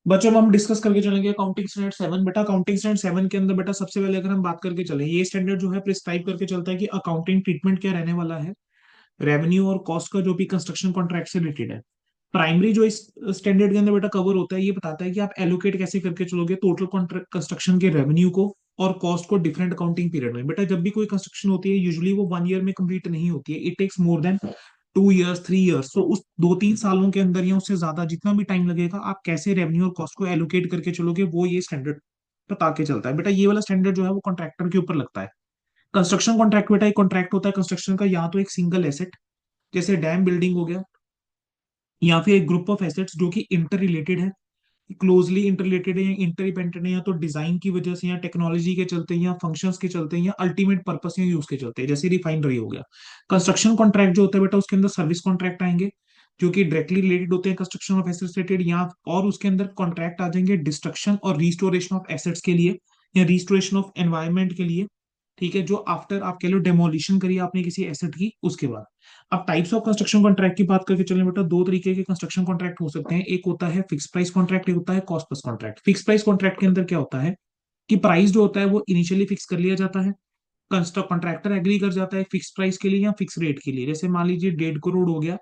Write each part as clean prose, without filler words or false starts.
बच्चों अब हम डिस्कस करके चलेंगे अकाउंटिंग स्टैंडर्ड 7। बेटा अकाउंटिंग स्टैंडर्ड 7 के अंदर बेटा सबसे पहले अगर हम बात करके चले, ये स्टैंडर्ड जो है प्रिस्क्राइब करके चलता है कि अकाउंटिंग ट्रीटमेंट क्या रहने वाला है रेवेन्यू और कॉस्ट का, जो भी कंस्ट्रक्शन कॉन्ट्रैक्ट से रिलेटेड है। प्राइमरी जो इस स्टैंडर्ड के अंदर बेटा कवर होता है, ये बताता है कि आप एलोकेट कैसे करके चलोगे टोटल कॉन्ट्रैक्ट कंस्ट्रक्शन के रेवेन्यू को और कॉस्ट को डिफरेंट अकाउंटिंग पीरियड में। बेटा जब भी कोई कंस्ट्रक्शन होती है यूजुअली वो 1 ईयर में कंप्लीट नहीं होती है, it takes more than 2 years 3 years. तो उस 2-3 सालों के अंदर या उससे ज्यादा जितना भी टाइम लगेगा, आप कैसे रेवेन्यू और कॉस्ट को एलोकेट करके चलोगे, वो ये स्टैंडर्ड बता के चलता है। बेटा ये वाला स्टैंडर्ड जो है वो कॉन्ट्रैक्टर के ऊपर लगता है। कंस्ट्रक्शन कॉन्ट्रैक्ट बेटा एक कॉन्ट्रैक्ट होता है कंस्ट्रक्शन का, या तो एक सिंगल एसेट जैसे डैम बिल्डिंग हो गया, या फिर एक ग्रुप ऑफ एसेट्स जो कि इंटर रिलेटेड है, क्लोजली इंटर रिलेटेड है या इंटर डिपेंडेंट है, या तो डिजाइन की वजह से या टेक्नोलॉजी के चलते या फंक्शंस के चलते या अल्टीमेट पर्पस या यूज के चलते, जैसे रिफाइनरी हो गया। कंस्ट्रक्शन कॉन्ट्रैक्ट जो होता है बेटा उसके अंदर सर्विस कॉन्ट्रैक्ट आएंगे जो कि डायरेक्टली रिलेटेड होते हैं कंस्ट्रक्शन ऑफ एसेट्स रिलेटेड, या और उसके अंदर कॉन्ट्रैक्ट आ जाएंगे डिस्ट्रक्शन और रिस्टोरेशन ऑफ एसेट्स के लिए या रिस्टोरेशन ऑफ एनवायरमेंट के लिए। ठीक है, जो आफ्टर आप कह लो डेमोलिशन करिए आपने किसी एसेट की, उसके बाद। अब टाइप्स ऑफ कंस्ट्रक्शन कॉन्ट्रैक्ट की बात करके चलें बेटा, दो तरीके के कंस्ट्रक्शन कॉन्ट्रैक्ट हो सकते हैं। एक होता है फिक्स प्राइस कॉन्ट्रैक्ट, एक होता है cost plus contract. Fix price contract के अंदर क्या होता है कि प्राइस जो होता है वो इनिशियली फिक्स कर लिया जाता है। कंस्ट्रक्ट कॉन्ट्रैक्टर एग्री कर जाता है फिक्स प्राइस के लिए या फिक्स रेट के लिए। जैसे मान लीजिए 1.5 करोड़ हो गया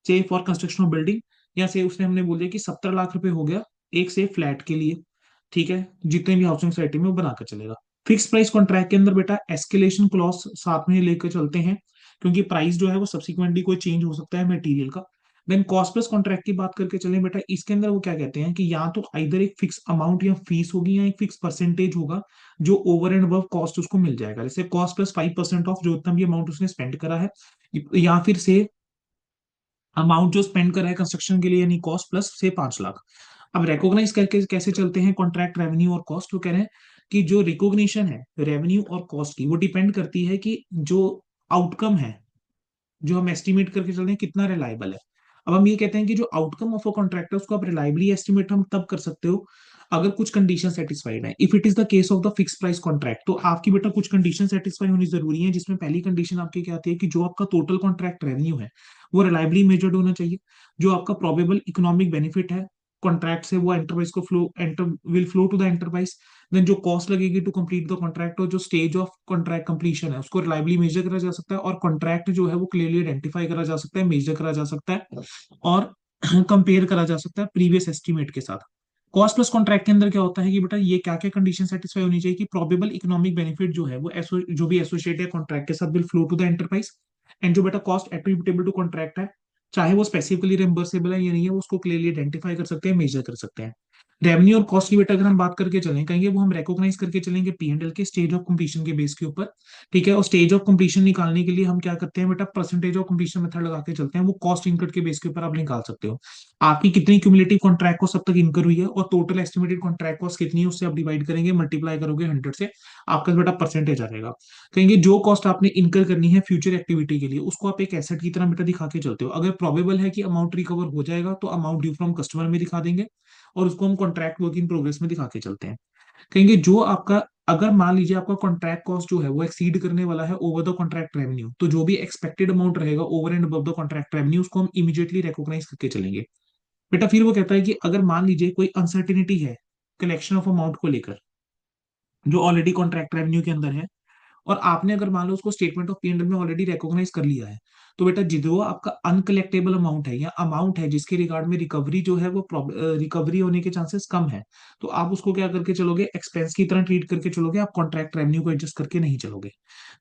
से फॉर कंस्ट्रक्शन ऑफ बिल्डिंग, या से उसने हमने बोल दिया कि 70 लाख रुपए हो गया एक से फ्लैट के लिए। ठीक है, जितने भी हाउसिंग सोसाइटी में वो बनाकर चलेगा। फिक्स प्राइस कॉन्ट्रैक्ट के अंदर बेटा एस्केलेशन क्लॉज साथ में लेकर चलते हैं, क्योंकि प्राइस जो है वो सब्सिक्वेंटली कोई चेंज हो सकता है मटेरियल का। देन कॉस्ट प्लस कॉन्ट्रैक्ट की बात करके चलें बेटा, इसके अंदर वो क्या कहते हैं कि या तो इधर एक फिक्स अमाउंट या फीस होगी या एक फिक्स परसेंटेज होगा जो ओवर एंड अबव कॉस्ट उसको मिल जाएगा। जैसे कॉस्ट प्लस 5% ऑफ जो उतना भी अमाउंट उसने स्पेंड करा है, या फिर से अमाउंट जो स्पेंड करा है कंस्ट्रक्शन के लिए यानी कॉस्ट प्लस से 5 लाख। अब रिकॉग्नाइज करके कैसे चलते हैं कॉन्ट्रैक्ट रेवेन्यू और कॉस्ट, तो कह रहे हैं कि जो रिकॉग्निशन है रेवेन्यू और कॉस्ट की, वो डिपेंड करती है कि जो आउटकम है जो हम एस्टिमेट करके चल रहे हैं कितना रिलायबल है। अब हम ये कहते हैं कि जो आउटकम ऑफ अ कॉन्ट्रैक्ट है उसको आप रिलायबली एस्टिमेट हम तब कर सकते हो अगर कुछ कंडीशन सेटिस्फाइड है। If it is the case of the fix price contract, तो आपकी बेटा कुछ कंडीशन सेटिस्फाई होनी जरूरी है, जिसमें पहली कंडीशन आपकी क्या आती है कि जो आपका टोटल कॉन्ट्रैक्ट रेवेन्यू है वो रिलायबली मेजर्ड होना चाहिए। जो आपका प्रोबेबल इकोनॉमिक बेनिफिट है कॉन्ट्रैक्ट से वो एंटरप्राइज को flow enter will flow to the enterprise. Then जो कॉस्ट लगेगी टू कंप्लीट द कॉन्ट्रैक्ट और जो स्टेज ऑफ कॉन्ट्रैक्ट कंप्लीशन है उसको रिलायबली मेजर करा जा सकता है, और कॉन्ट्रैक्ट जो है वो क्लियरली आइडेंटिफाई करा जा सकता है, मेजर करा जा सकता है और कंपेयर करा जा सकता है प्रीवियस एस्टिमेट के साथ। कॉस्ट प्लस कॉन्ट्रैक्ट के अंदर क्या होता है कि बेटा ये क्या क्या कंडीशन सेटिस्फाई होनी चाहिए कि प्रोबेबल इकोनॉमिक बेनिफिट जो है वो जो भी एसोसिएट है कॉन्ट्रैक्ट के साथ will flow to the enterprise. And जो बेटा कॉस्ट एट्रीब्यूटेबल टू कॉन्ट्रैक्ट है, चाहे वो स्पेसिफिकली रिम्बर्सेबल है या नहीं है, वो उसको क्लियरली आइडेंटिफाई कर सकते हैं, मेजर कर सकते हैं। रेवेन्यू और कॉस्ट की बेटा अगर हम बात करके चलें कहेंगे वो हम रिकॉग्नाइज करके चलेंगे P&L के स्टेज ऑफ कंप्लीशन के बेस के ऊपर। ठीक है, और स्टेज ऑफ कंप्लीशन निकालने के लिए हम क्या करते हैं बेटा, परसेंटेज ऑफ कंप्लीशन मेथड लगा के चलते हैं, वो कॉस्ट इनकट के बेस के ऊपर आप निकाल सकते हो आपकी कितनी क्यूमुलेटिव कॉन्ट्रैक्ट कॉस्ट अब तक इनकर हुई है और टोटल एस्टिमेटेड कॉन्ट्रैक्ट कॉस्ट कितनी है, उससे आप डिवाइड करेंगे, मल्टीप्लाई करोगे 100 से, आपका बेटा परसेंटेज आ जाएगा। कहेंगे जो कॉस्ट आपने इनकर करनी है फ्यूचर एक्टिविटी के लिए उसको आप एक एसेट की तरह बेटा दिखा के चलते हो। अगर प्रोबेबल है कि अमाउंट रिकवर हो जाएगा तो अमाउंट ड्यू फ्रॉम कस्टमर में दिखा देंगे, और उसको हम कॉन्ट्रैक्ट वर्क इन प्रोग्रेस में दिखा के चलते हैं। कहेंगे जो आपका, अगर मान लीजिए आपका कॉन्ट्रैक्ट कॉस्ट जो है वो एक्सीड करने वाला है ओवर द कॉन्ट्रैक्ट रेवेन्यू, तो जो भी एक्सपेक्टेड अमाउंट रहेगा over and above the contract revenue उसको हम इमीडिएटली रिकॉग्नाइज करके चलेंगे। बेटा फिर वो कहता है कि अगर मान लीजिए कोई अनसर्टिनिटी है कलेक्शन ऑफ अमाउंट को लेकर जो ऑलरेडी कॉन्ट्रैक्ट रेवेन्यू के अंदर है, और आपने अगर मान लो उसको स्टेटमेंट ऑफ P&L में ऑलरेडी रिकॉग्नाइज कर लिया है, तो बेटा जो आपका अनकलेक्टेबल अमाउंट है या अमाउंट है जिसके रिगार्ड में रिकवरी जो है वो रिकवरी होने के चांसेस कम है, तो आप उसको क्या करके चलोगे, एक्सपेंस की तरह ट्रीट करके चलोगे, आप कॉन्ट्रैक्ट रेवेन्यू को एडजस्ट करके नहीं चलोगे।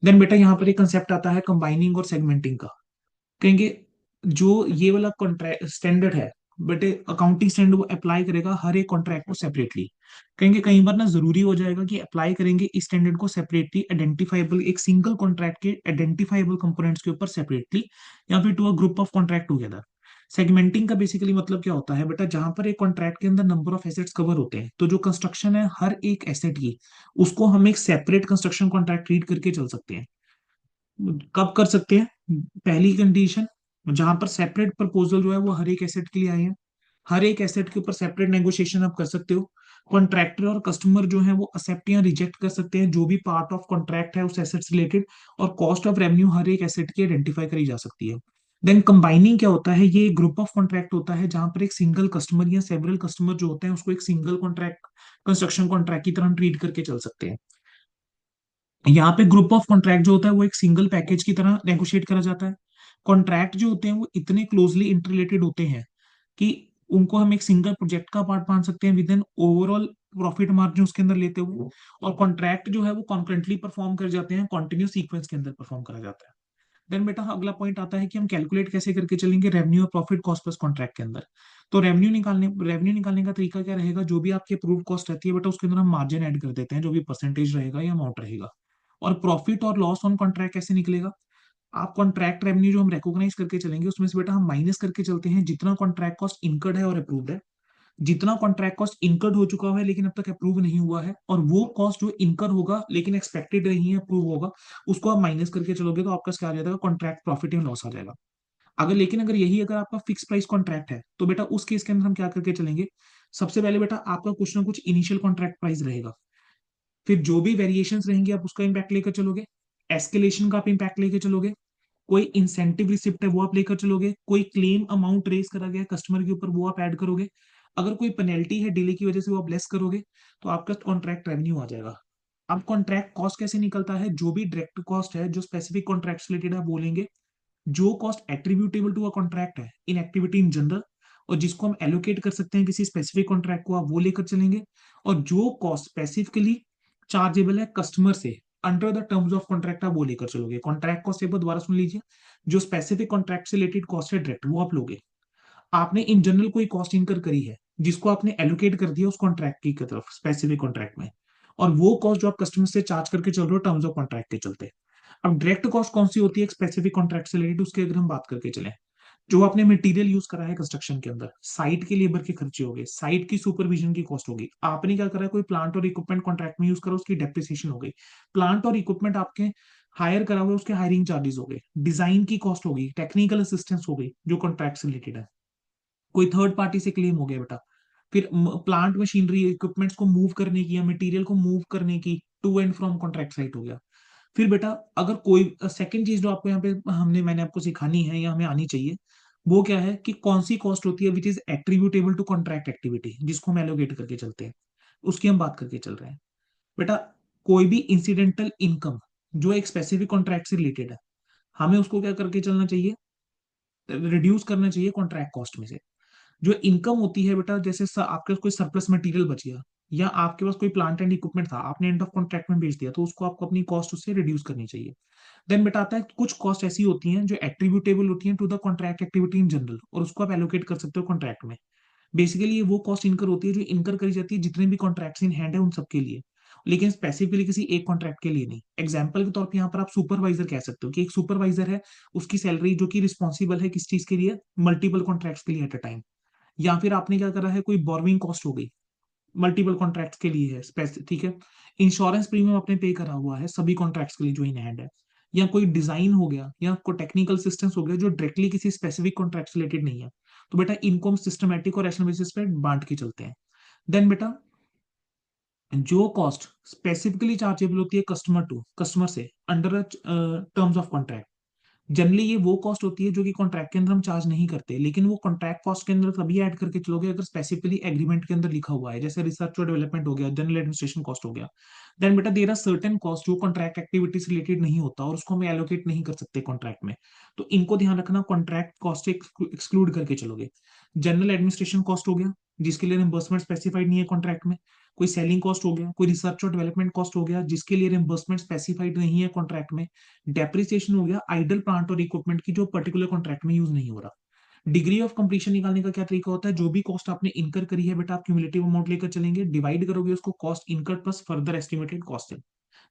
देन बेटा यहाँ पर एक कंसेप्ट आता है कंबाइनिंग और सेगमेंटिंग का। कहेंगे जो ये वाला कॉन्ट्रैक्ट स्टैंडर्ड है बेटे, अकाउंटिंग स्टैंडर्ड वो अप्लाई करेगा हर एक कॉन्ट्रैक्ट को सेपरेटली। कहेंगे कई बार ना जरूरी हो जाएगा कि अप्लाई करेंगे इस स्टैंडर्ड को सेपरेटली आइडेंटिफाइबल एक सिंगल कॉन्ट्रैक्ट के आइडेंटिफाइबल कंपोनेंट्स के ऊपर सेपरेटली, या फिर to a group of contract together. Segmenting का बेसिकली मतलब क्या होता है बेटा, जहां पर एक कॉन्ट्रैक्ट के अंदर नंबर ऑफ एसेट्स कवर होते हैं, तो जो कंस्ट्रक्शन है हर एक एसेट की उसको हम एक सेपरेट कंस्ट्रक्शन कॉन्ट्रैक्ट ट्रीट करके चल सकते हैं। कब कर सकते हैं, पहली कंडीशन जहां पर सेपरेट प्रपोजल जो है वो हर एक एसेट के लिए आए हैं, हर एक एसेट के ऊपर सेपरेट नेगोशिएशन आप कर सकते हो। कॉन्ट्रैक्टर और कस्टमर जो है वो एक्सेप्ट या रिजेक्ट कर सकते हैं जो भी पार्ट ऑफ कॉन्ट्रैक्ट है उस एसेट से रिलेटेड, और कॉस्ट ऑफ रेवेन्यू हर एक एसेट की आइडेंटिफाई करी जा सकती है। देन कंबाइनिंग क्या होता है, ये ग्रुप ऑफ कॉन्ट्रैक्ट होता है जहां पर एक सिंगल कस्टमर या सेवरल कस्टमर जो होते हैं उसको एक सिंगल कॉन्ट्रैक्ट, कंस्ट्रक्शन कॉन्ट्रैक्ट की तरह हम ट्रीट करके चल सकते हैं। यहाँ पे ग्रुप ऑफ कॉन्ट्रैक्ट जो होता है वो एक सिंगल पैकेज की तरह नेगोशिएट करा जाता है। कॉन्ट्रैक्ट जो होते हैं वो इतने क्लोजली इंटरलेटेड होते हैं कि उनको हम एक सिंगल प्रोजेक्ट का पार्ट मान सकते हैं with an overall profit margin उसके अंदर लेते हुए। और कॉन्ट्रैक्ट जो है वो कॉन्करेंटली परफॉर्म कर जाते हैं, कॉन्टिन्यूस सीक्वेंस के अंदर परफॉर्म करा जाता है। देन बेटा अगला पॉइंट आता है कि हम कैलकुलेट कैसे करके चलेंगे रेवेन्यू और प्रॉफिट कॉस्ट प्लस कॉन्ट्रैक्ट के अंदर। तो रेवेन्यू निकालने का तरीका क्या रहेगा, जो भी आपकी अप्रूव कॉस्ट रहती है बेटा उसके अंदर हम मार्जिन ऐड कर देते हैं, जो भी परसेंटेज रहेगा या अमाउंट रहेगा। और प्रॉफिट और लॉस ऑन कॉन्ट्रैक्ट कैसे निकलेगा, आप कॉन्ट्रैक्ट रेवेन्यू जो हम रिकॉग्नाइज करके चलेंगे उसमें से बेटा हम माइनस करके चलते हैं जितना कॉन्ट्रैक्ट कॉस्ट इनकर्ड है और अप्रूव्ड है। जितना कॉन्ट्रैक्ट कॉस्ट इनकर्ड हो चुका है लेकिन अब तक अप्रूव नहीं हुआ है, और वो कॉस्ट जो इनकर होगा लेकिन एक्सपेक्टेड नहीं है अप्रूव होगा, उसको आप माइनस करके चलोगे तो आपका क्या आ जाएगा, कॉन्ट्रैक्ट प्रॉफिट एंड लॉस आ जाएगा। अगर आपका फिक्स प्राइस कॉन्ट्रैक्ट है तो बेटा उस केस के अंदर हम क्या करके चलेंगे, सबसे पहले बेटा आपका कुछ ना कुछ इनिशियल कॉन्ट्रैक्ट प्राइस रहेगा। फिर जो भी वेरिएशंस रहेंगे आप उसका इम्पैक्ट लेकर चलोगे, एस्केलेशन का आप इम्पैक्ट लेकर चलोगे, कोई इंसेंटिव रिसिप्ट है वो आप लेकर चलोगे, कोई क्लेम अमाउंट रेज करा गया कस्टमर के ऊपर वो आप ऐड करोगे, अगर कोई पेनल्टी है डिले की वजह से वो आप लेस करोगे, तो आपका कॉन्ट्रैक्ट रेवेन्यू आ जाएगा। अब कॉन्ट्रैक्ट कॉस्ट कैसे निकलता है, जो भी डायरेक्ट कॉस्ट है जो स्पेसिफिक कॉन्ट्रैक्ट से रिलेटेड है बोलेंगे, जो cost attributable to a contract है इन एक्टिविटी इन जनरल, और जिसको हम एलोकेट कर सकते हैं किसी स्पेसिफिक कॉन्ट्रैक्ट को, आप वो लेकर चलेंगे। और जो कॉस्ट स्पेसिफिकली चार्जेबल है कस्टमर से under the terms of contract आप वो लेकर चलोगे। कॉन्ट्रैक्ट कॉस्ट एक बार दोबारा सुन लीजिए, जो स्पेसिफिक कॉन्ट्रैक्ट से रिलेटेड कॉस्ट है डायरेक्ट वो आप लोगे। आपने इन जनरल कोई कॉस्ट इनकर करी है जिसको आपने एलोकेट कर दिया उस कॉन्ट्रैक्ट की तरफ स्पेसिफिक कॉन्ट्रैक्ट में, और वो कॉस्ट जो आप कस्टमर से चार्ज करके चल रहे हो टर्म्स ऑफ कॉन्ट्रैक्ट के चलते। अब डायरेक्ट कॉस्ट कौन सी होती है एक स्पेसिफिक कॉन्ट्रैक्ट से रिलेटेड, उसकी अगर हम बात करके चले, जो आपने मटेरियल यूज करा है कंस्ट्रक्शन के अंदर, साइट के लेबर के खर्चे हो गए, साइट की सुपरविजन की कॉस्ट होगी, आपने क्या करा है कोई प्लांट और इक्विपमेंट कॉन्ट्रैक्ट में यूज करा उसकी डेप्रिसिएशन हो गई, प्लांट और इक्विपमेंट आपके हायर करा हुआ उसके हायरिंग चार्जेस हो गए, डिजाइन की कॉस्ट होगी, टेक्निकल असिस्टेंस हो गई जो कॉन्ट्रैक्ट से रिलेटेड है, कोई थर्ड पार्टी से क्लेम हो गया बेटा, फिर प्लांट मशीनरी इक्विपमेंट्स को मूव करने की या मटेरियल को मूव करने की to and from contract site हो गया। फिर बेटा अगर कोई सेकंड चीज जो आपको यहाँ पे मैंने आपको सिखानी है या हमें आनी चाहिए, वो क्या है कि कौन सी कॉस्ट होती है which is attributable to contract activity जिसको हम एलोकेट करके चलते हैं, उसकी हम बात करके चल रहे हैं। बेटा कोई भी इंसिडेंटल इनकम जो एक स्पेसिफिक कॉन्ट्रैक्ट से रिलेटेड है, हमें उसको क्या करके चलना चाहिए, रिड्यूस करना चाहिए कॉन्ट्रैक्ट कॉस्ट में से। जो इनकम होती है बेटा, जैसे आपके पास कोई सरप्लस मटेरियल बच गया या आपके पास कोई प्लांट एंड इक्विपमेंट था आपने एंड ऑफ कॉन्ट्रैक्ट में बेच दिया, तो उसको आपको अपनी कॉस्ट उससे रिड्यूस करनी चाहिए। देन बेटा आता है कुछ कॉस्ट ऐसी होती हैं जो एट्रीब्यूटेबल होती हैं to the contract activity in general, और उसको आप एलोकेट कर सकते हो कॉन्ट्रैक्ट में। बेसिकली ये वो कॉस्ट इनकर होती है जो इनकर करी जाती है जितने भी कॉन्ट्रैक्ट्स इन हैंड है उन सबके लिए, लेकिन स्पेसिफिकली किसी एक कॉन्ट्रैक्ट के लिए नहीं। एग्जाम्पल के तौर पे यहाँ पर आप सुपरवाइजर कह सकते हो कि एक सुपरवाइजर है, उसकी सैलरी जो कि रिस्पॉन्सिबल है किस चीज के लिए, मल्टीपल कॉन्ट्रैक्ट्स के लिए एट अ टाइम। या फिर आपने क्या करा है कोई बोरविंग कॉस्ट हो गई, मल्टीपल कॉन्ट्रैक्ट्स के लिए है ठीक है। इंश्योरेंस प्रीमियम आपने पे करा हुआ है सभी कॉन्ट्रैक्ट्स के लिए जो इन हैंड है, या कोई डिजाइन हो गया या कोई टेक्निकल असिस्टेंस हो गया जो डायरेक्टली किसी स्पेसिफिक कॉन्ट्रैक्ट से रिलेटेड नहीं है, तो बेटा इनको हम सिस्टमेटिक और रैशनल बेसिस पे बांट के चलते हैं। देन बेटा जो कॉस्ट स्पेसिफिकली चार्जेबल होती है कस्टमर से under terms of contract, generally ये वो कॉस्ट होती है जो कि कॉन्ट्रैक्ट के अंदर हम चार्ज नहीं करते, लेकिन वो कॉन्ट्रैक्ट कॉस्ट के अंदर तभी ऐड करके चलोगे अगर स्पेसिफिकली एग्रीमेंट के अंदर लिखा हुआ है, जैसे रिसर्च और डेवलपमेंट हो गया, जनरल एडमिनिस्ट्रेशन कॉस्ट हो गया। देन बेटा देयर आर सर्टेन कॉस्ट जो कॉन्ट्रैक्ट एक्टिविटी से रिलेटेड नहीं होता और उसको हम एलोकेट नहीं कर सकते कॉन्ट्रैक्ट में, तो इनको ध्यान रखना, कॉन्ट्रैक्ट कॉस्ट से एक्सक्लूड करके चलोगे। जनरल एडमिनिस्ट्रेशन कॉस्ट हो गया जिसके लिए रिम्बर्समेंट स्पेसिफाइड नहीं है कॉन्ट्रैक्ट में, कोई सेलिंग कॉस्ट हो गया, कोई रिसर्च और डेवलपमेंट कॉस्ट हो गया जिसके लिए रिम्बर्समेंट स्पेसिफाइड नहीं है कॉन्ट्रैक्ट में, डेप्रिसिएशन हो गया आइडल प्लांट और इक्विपमेंट की जो पर्टिकुलर कॉन्ट्रैक्ट में यूज नहीं हो रहा। डिग्री ऑफ कंप्लीशन निकालने का क्या तरीका होता है, जो भी कॉस्ट आपने इनकर करी है बेटा आप क्यूमुलेटिव अमाउंट लेकर चलेंगे, डिवाइड करोगे उसको cost incur plus further estimated cost है।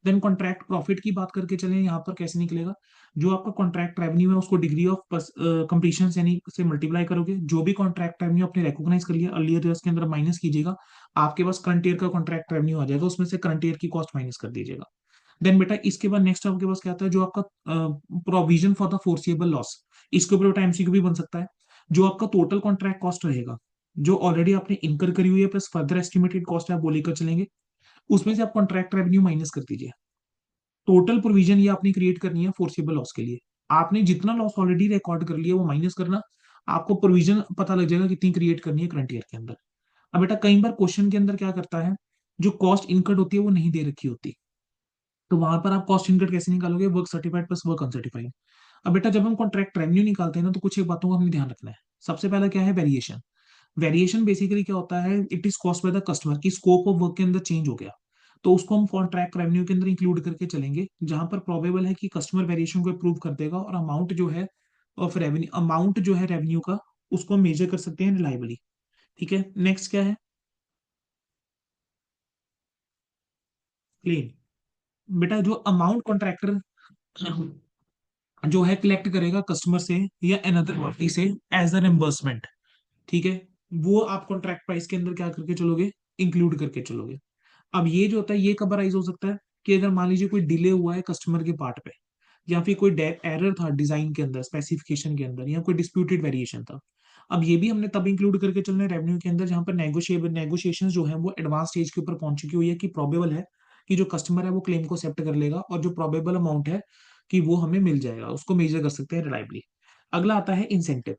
देन कॉन्ट्रैक्ट प्रॉफिट की बात करके चलें, यहाँ पर कैसे निकलेगा, जो आपका कॉन्ट्रैक्ट रेवेन्यू है उसको डिग्री ऑफ कंप्लीशन यानी से मल्टीप्लाई करोगे, जो भी कॉन्ट्रैक्ट रेवेन्यू आपने रिकॉग्नाइज कर लिया अर्लियर ईयर्स के अंदर माइनस कीजिएगा, आपके पास करंट ईयर का कॉन्ट्रैक्ट रेवेन्यू आ जाएगा, उसमें से करंट ईयर की कॉस्ट माइनस कर दीजिएगा। देन बेटा इसके बाद नेक्स्ट आपके पास क्या आता है, जो आपका provision for the foreseeable loss, इसके ऊपर बेटा एमसीक्यू भी बन सकता है। जो आपका टोटल कॉन्ट्रैक्ट कॉस्ट रहेगा जो ऑलरेडी आपने इनकर करी हुई है प्लस फर्दर एस्टिमेटेड कॉस्ट है आप वो लेकर चलेंगे, उसमें से आप कॉन्ट्रैक्ट रेवेन्यू माइनस कर दीजिए। टोटल प्रोविजन ये आपने क्रिएट करनी है फोर्सिबल लॉस के लिए, आपने जितना लॉस ऑलरेडी रिकॉर्ड कर लिया वो माइनस करना, आपको प्रोविजन पता लग जाएगा कितनी क्रिएट करनी है करंट ईयर के अंदर। अब बेटा कई बार क्वेश्चन के अंदर क्या करता है, जो कॉस्ट इनकट होती है वो नहीं दे रखी होती, तो वहां पर आप कॉस्ट इनकट कैसे निकालोगे, work certified plus work uncertified. अब बेटा जब हम कॉन्ट्रैक्ट रेवेन्यू निकालते हैं ना, तो कुछ एक बातों का हमें ध्यान रखना है। सबसे पहला क्या है, वेरिएशन। वेरिएशन बेसिकली क्या होता है, it is cost by the customer की स्कोप ऑफ वर्क के अंदर चेंज हो गया, तो उसको हम कॉन्ट्रैक्ट रेवेन्यू के अंदर इंक्लूड करके चलेंगे, जहां पर प्रोबेबल है कि कस्टमर वेरिएशन को अप्रूव कर देगा, और अमाउंट जो है ऑफ रेवेन्यू, अमाउंट जो है रेवेन्यू का, उसको हम मेजर कर सकते हैं रिलायबली। ठीक है, नेक्स्ट क्या है, क्लेम। बेटा जो अमाउंट कॉन्ट्रैक्टर जो है कलेक्ट करेगा कस्टमर से या अनदर पार्टी से एज अ रिम्बर्समेंट, ठीक है, वो आप कॉन्ट्रैक्ट प्राइस के अंदर क्या करके चलोगे, इंक्लूड करके चलोगे। अब ये जो होता है ये कब अराइज हो सकता है, कि अगर मान लीजिए कोई डिले हुआ है कस्टमर के पार्ट पे, या फिर कोई एरर था डिजाइन के अंदर, स्पेसिफिकेशन के अंदर, या कोई डिस्प्यूटेड वेरिएशन था। अब ये भी हमने तब इंक्लूड करके चलना है रेवेन्यू के अंदर, जहां पर नेगोशिएबल नेगोशिएशन जो है वो एडवांस स्टेज के ऊपर पहुंच चुकी हुई है, कि प्रोबेबल है कि जो कस्टमर है वो क्लेम को एक्सेप्ट कर लेगा, और जो प्रोबेबल अमाउंट है कि वो हमें मिल जाएगा, उसको मेजर कर सकते हैं रिलायबली। अगला आता है इंसेंटिव।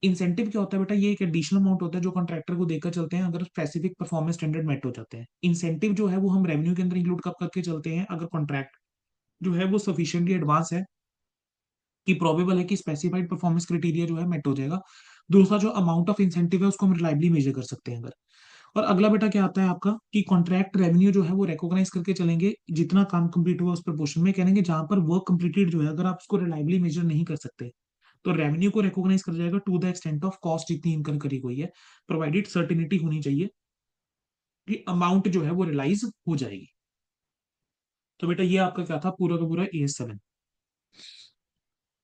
इंसेंटिव क्या होता है बेटा, ये एक एडिशनल अमाउंट होता है जो कॉन्ट्रैक्टर को देकर चलते हैं अगर स्पेसिफिक परफॉर्मेंस स्टैंडर्ड मेट हो जाते हैं। इंसेंटिव जो है वो हम रेवेन्यू के अंदर इंक्लूड कब करके चलते हैं, अगर कॉन्ट्रैक्ट जो है वो सफिशिएंटली एडवांस है, कि प्रोबेबल है कि स्पेसिफाइड परफॉर्मेंस क्राइटेरिया जो है मेट हो जाएगा। दूसरा जो अमाउंट ऑफ इंसेंटिव है उसको हम रिलायबली मेजर कर सकते हैं अगर। और अगला बेटा क्या आता है आपका, कि कॉन्ट्रैक्ट रेवेन्यू जो है वो रिकॉग्नाइज करके चलेंगे, जितना काम कंप्लीट हुआ उस प्रपोर्शन में कहेंगे, जहां पर वर्क कंप्लीटेड जो है अगर आप उसको रिलायबली मेजर नहीं कर सकते, तो रेवेन्यू को रिकॉग्नाइज कर जाएगा to the extent of cost जितनी इनकर करी हुई है, प्रोवाइडेड सर्टिनिटी होनी चाहिए कि अमाउंट जो है वो रिलाइज हो जाएगी। तो बेटा ये आपका क्या था, पूरा का पूरा AS7।